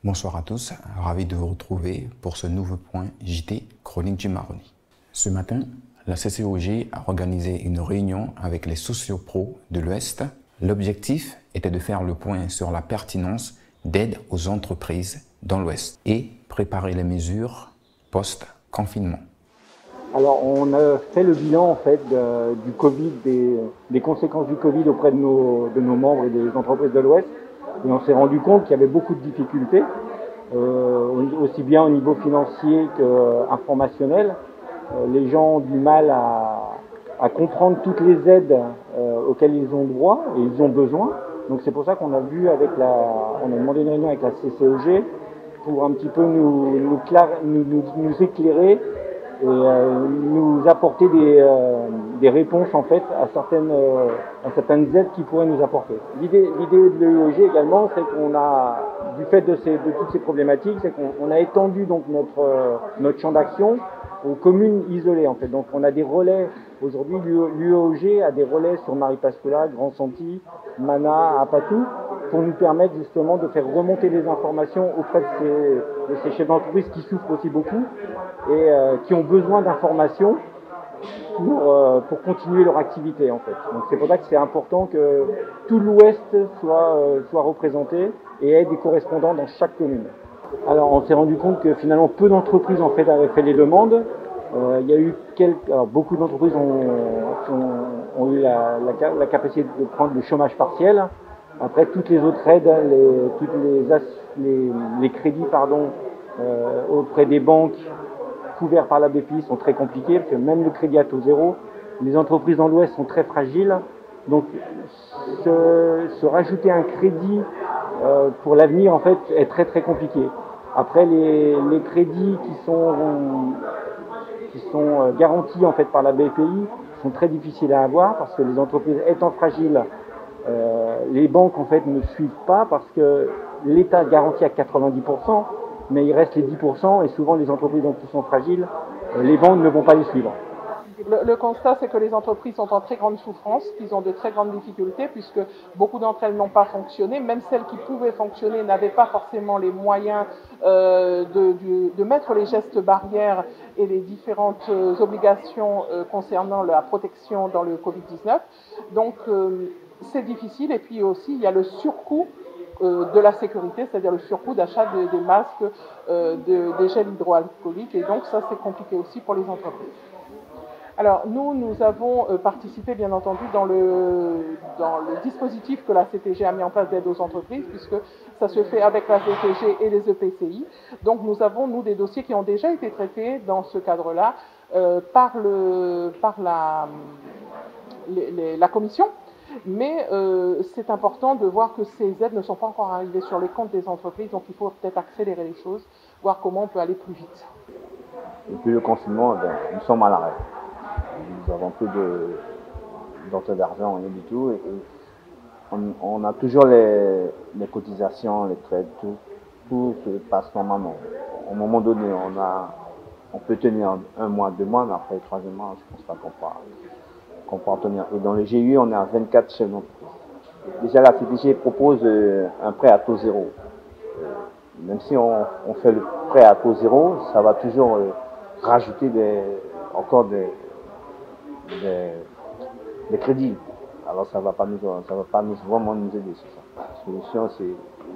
Bonsoir à tous, ravi de vous retrouver pour ce nouveau point JT Chronique du Maroni. Ce matin, la CCOG a organisé une réunion avec les sociopros de l'Ouest. L'objectif était de faire le point sur la pertinence d'aide aux entreprises dans l'Ouest et préparer les mesures post-confinement. Alors, on a fait le bilan en fait du Covid, des conséquences du Covid auprès de nos membres et des entreprises de l'Ouest. Et on s'est rendu compte qu'il y avait beaucoup de difficultés, aussi bien au niveau financier qu'informationnel. Les gens ont du mal à comprendre toutes les aides auxquelles ils ont droit et ils ont besoin. Donc c'est pour ça qu'on a vu on a demandé une réunion avec la CCOG pour un petit peu nous éclairer et nous apporter des réponses en fait à certaines aides qu'ils pourraient nous apporter. L'idée de l'EIOG également, c'est qu'on a, du fait de toutes ces problématiques, c'est qu'on a étendu donc notre champ d'action aux communes isolées en fait. Donc on a des relais, aujourd'hui l'UEOG a des relais sur Maripasoula, Grand Santi, Mana, Apatou, pour nous permettre justement de faire remonter les informations auprès de ces chefs d'entreprise qui souffrent aussi beaucoup et qui ont besoin d'informations pour continuer leur activité en fait. Donc c'est pour ça que c'est important que tout l'Ouest soit représenté et ait des correspondants dans chaque commune. Alors on s'est rendu compte que finalement peu d'entreprises en fait avaient fait les demandes. Il y a eu beaucoup d'entreprises ont eu la capacité de prendre le chômage partiel. Après toutes les autres aides, les crédits auprès des banques couverts par la BPI sont très compliqués parce que même le crédit à taux zéro, les entreprises dans l'Ouest sont très fragiles. Donc se rajouter un crédit pour l'avenir en fait est très très compliqué. Après les crédits qui sont garantis en fait par la BPI sont très difficiles à avoir parce que les entreprises étant fragiles, les banques en fait ne suivent pas parce que l'État garantit à 90%, mais il reste les 10% et souvent les entreprises qui sont fragiles, les banques ne vont pas les suivre. Le constat, c'est que les entreprises sont en très grande souffrance, qu'ils ont de très grandes difficultés puisque beaucoup d'entre elles n'ont pas fonctionné. Même celles qui pouvaient fonctionner n'avaient pas forcément les moyens de mettre les gestes barrières et les différentes obligations concernant la protection dans le Covid-19. Donc, c'est difficile. Et puis aussi, il y a le surcoût de la sécurité, c'est-à-dire le surcoût d'achat des masques, des gels hydroalcooliques. Et donc, ça, c'est compliqué aussi pour les entreprises. Alors nous avons participé bien entendu dans le dispositif que la CTG a mis en place d'aide aux entreprises puisque ça se fait avec la CTG et les EPCI. Donc nous avons des dossiers qui ont déjà été traités dans ce cadre-là par la commission. Mais c'est important de voir que ces aides ne sont pas encore arrivées sur les comptes des entreprises, donc il faut peut-être accélérer les choses, voir comment on peut aller plus vite. Depuis le confinement, nous sommes à l'arrêt. Nous avons peu d'entrée d'argent, rien du tout. Et on a toujours les cotisations, les traites, tout se passe normalement. Au moment donné, on peut tenir 1 mois, 2 mois, mais après le 3e mois, je ne pense pas qu'on pourra tenir. Et dans le GUI, on est à 24 chefs d'entreprise. Déjà, la CTG propose un prêt à taux zéro. Même si on fait le prêt à taux zéro, ça va toujours rajouter encore des crédits. Alors ça va pas vraiment nous aider sur ça. La solution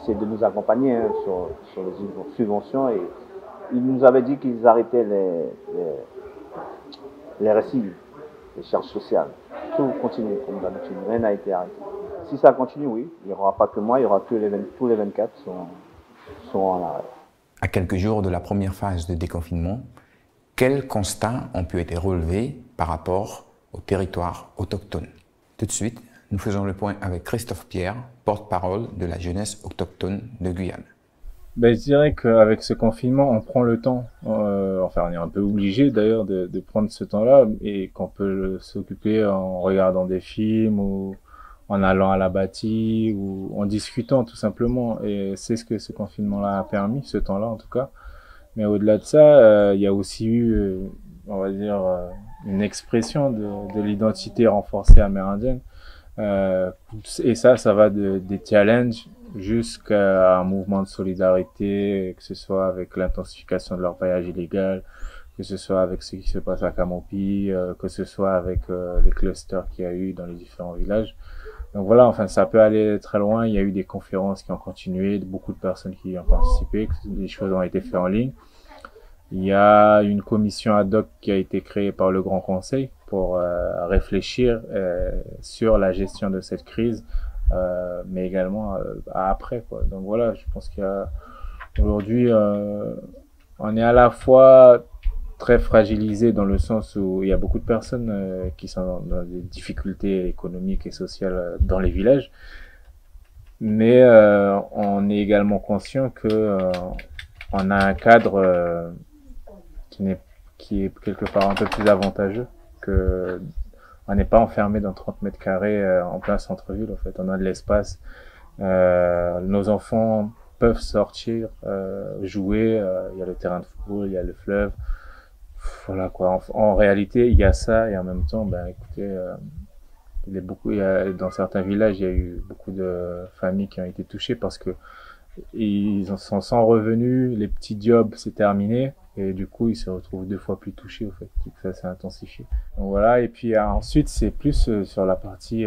c'est de nous accompagner sur les subventions et ils nous avaient dit qu'ils arrêtaient les récits, les charges sociales. Tout continue comme d'habitude, rien n'a été arrêté. Si ça continue, oui, il n'y aura pas que moi, il y aura tous les 24 sont en arrêt. À quelques jours de la première phase de déconfinement, quels constats ont pu être relevés par rapport au territoire autochtone? Tout de suite, nous faisons le point avec Christophe Pierre, porte-parole de la jeunesse autochtone de Guyane. Je dirais qu'avec ce confinement, on prend le temps, enfin on est un peu obligé d'ailleurs de prendre ce temps-là et qu'on peut s'occuper en regardant des films ou en allant à la bâtie ou en discutant tout simplement. Et c'est ce que ce confinement-là a permis, ce temps-là en tout cas. Mais au-delà de ça, il y a aussi eu, on va dire, une expression de l'identité renforcée amérindienne. Et ça va des challenges jusqu'à un mouvement de solidarité, que ce soit avec l'intensification de leur paillage illégal, que ce soit avec ce qui se passe à Camopi, que ce soit avec les clusters qu'il y a eu dans les différents villages. Donc voilà, enfin, ça peut aller très loin. Il y a eu des conférences qui ont continué, beaucoup de personnes qui y ont participé, des choses ont été faites en ligne. Il y a une commission ad hoc qui a été créée par le Grand Conseil pour réfléchir sur la gestion de cette crise, mais également après, quoi. Donc voilà, je pense qu'il y a aujourd'hui, on est à la fois très fragilisé dans le sens où il y a beaucoup de personnes qui sont dans des difficultés économiques et sociales dans les villages, mais on est également conscient que on a un cadre qui est quelque part un peu plus avantageux, que on n'est pas enfermé dans 30 mètres carrés en plein centre-ville. En fait, on a de l'espace. Nos enfants peuvent sortir, jouer. Il y a le terrain de football, il y a le fleuve. Voilà quoi. En réalité, il y a ça, et en même temps, ben écoutez, dans certains villages, il y a eu beaucoup de familles qui ont été touchées parce que ils sont sans revenus, les petits jobs c'est terminé, et du coup ils se retrouvent 2 fois plus touchés au fait, ça s'est intensifié. Donc voilà, et puis ensuite c'est plus sur la partie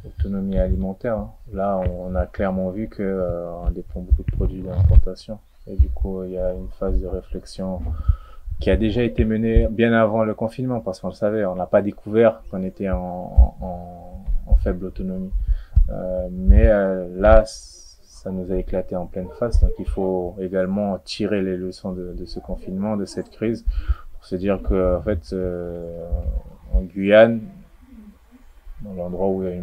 autonomie alimentaire, hein. Là on a clairement vu que on dépend beaucoup de produits d'importation, et du coup il y a une phase de réflexion qui a déjà été menée bien avant le confinement, parce qu'on le savait, on n'a pas découvert qu'on était en faible autonomie, mais là ça nous a éclaté en pleine face. Donc il faut également tirer les leçons de ce confinement, de cette crise, pour se dire que en fait en Guyane, dans l'endroit où il y a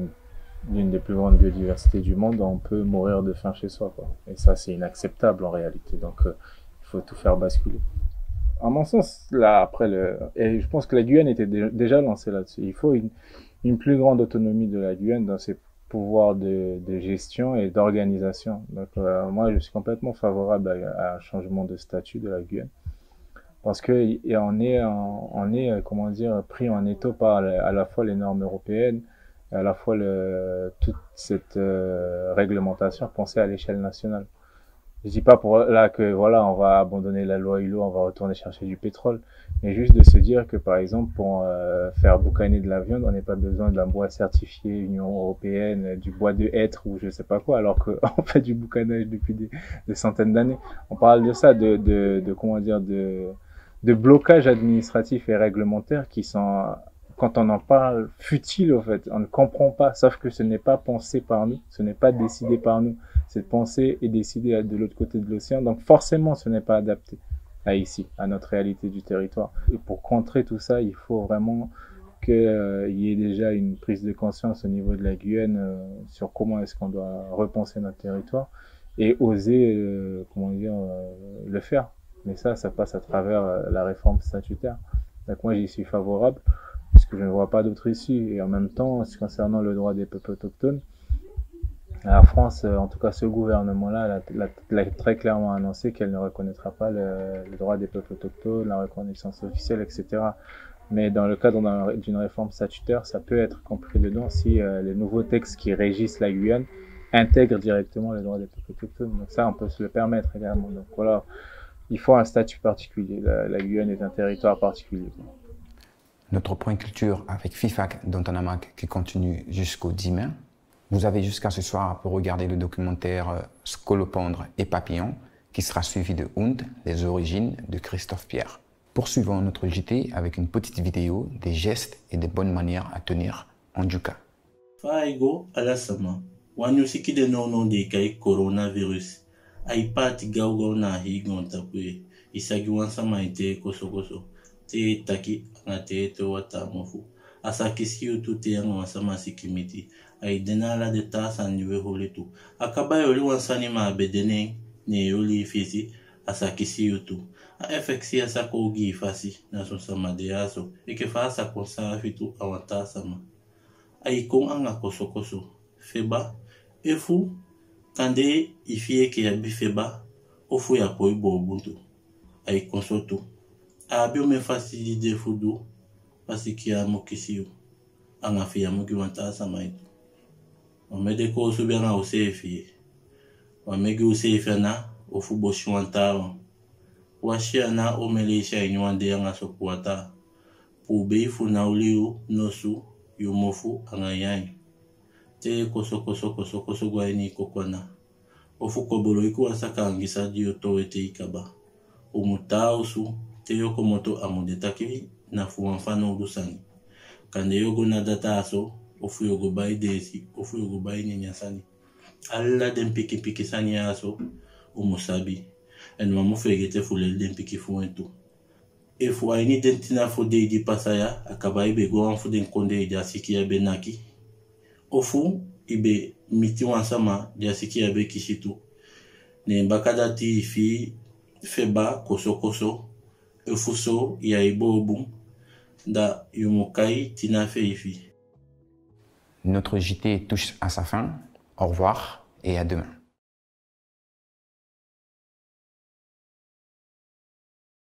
l'une des plus grandes biodiversités du monde, on peut mourir de faim chez soi, quoi. Et ça c'est inacceptable en réalité. Donc il faut tout faire basculer. À mon sens, là après et je pense que la Guyane était déjà lancée là-dessus. Il faut une plus grande autonomie de la Guyane dans ses pouvoir de gestion et d'organisation. Donc moi je suis complètement favorable à un changement de statut de la Guyane, parce que on est comment dire, pris en étau par à la fois les normes européennes et à la fois toute cette réglementation pensée à l'échelle nationale. Je dis pas pour là que voilà on va abandonner la loi Hulot, on va retourner chercher du pétrole, mais juste de se dire que par exemple pour faire boucaner de la viande, on n'a pas besoin d'un bois certifié Union européenne, du bois de hêtre ou je sais pas quoi, alors qu'on fait du boucanage depuis des centaines d'années. On parle de ça, de comment dire, de blocage administratif et réglementaire qui sont, quand on en parle, futiles en fait. On ne comprend pas, sauf que ce n'est pas pensé par nous, ce n'est pas décidé par nous. Cette pensée est décidée de l'autre côté de l'océan, donc forcément ce n'est pas adapté à ici, à notre réalité du territoire. Et pour contrer tout ça, il faut vraiment qu'il y ait déjà une prise de conscience au niveau de la Guyane sur comment est-ce qu'on doit repenser notre territoire et oser, comment dire, le faire. Mais ça passe à travers la réforme statutaire. Donc moi j'y suis favorable, parce que je ne vois pas d'autre issue. Et en même temps, concernant le droit des peuples autochtones, la France, en tout cas ce gouvernement-là, l'a très clairement annoncé qu'elle ne reconnaîtra pas le droit des peuples autochtones, la reconnaissance officielle, etc. Mais dans le cadre d'une réforme statutaire, ça peut être compris dedans si les nouveaux textes qui régissent la Guyane intègrent directement les droits des peuples autochtones. Donc ça, on peut se le permettre également. Donc voilà, il faut un statut particulier. La Guyane est un territoire particulier. Notre point culture avec FIFAC d'Antanamac qui continue jusqu'au 10 mai. Vous avez jusqu'à ce soir pour regarder le documentaire Scolopendre et Papillon qui sera suivi de Hund, les origines de Christophe Pierre. Poursuivons notre JT avec une petite vidéo des gestes et des bonnes manières à tenir en Juka. Faigo alasama, wanyusiki de nono de kai coronavirus. Aipati gaugo na higon tapue, isagi wansama ite koso te taki ngate te watamofu. Asakisi utute yang wansama sikimiti. Ai denala de tasa niwe holetu. Akaba yoli wansani ma bedene ne yoli fisi asakisi yutu. A efeksi asako gi fasi na sama de aso. Eke fasa konsa fitu awanta sama. Ai kon anga koso feba efu kande ifie ke yabi feba ofu ya koibo ubuntu. Ai konsotu. Abio me fasi de fudu pasi ki amokisiu. anga fiya muki wanta samai wamede ko subianga usefi wamegi usefi na ofubo shwanta washia na omelisha inyuande anga sokuata pubeifu na uliu nosu yumofu anga yai te koso gwaini kokwana ofu kobolo iku asaka angisa dio towete ikaba umutausu te yoko moto amudetaki na fuanfano ulusani kande yogo na data aso ofu yogo bai desi ofu yogo bai ninyasani alla den piki sani aso umusabi en mamu fegete fulel den piki fuentu efu aini dentina fo de pasaya akaba ibe go anfu den konde jasiki ya benaki ofu ibe miti wansama jasiki ya be kishitu ne bakadati fi feba koso efuso ya ibobu da yumukai tina feifi. Notre JT touche à sa fin. Au revoir et à demain.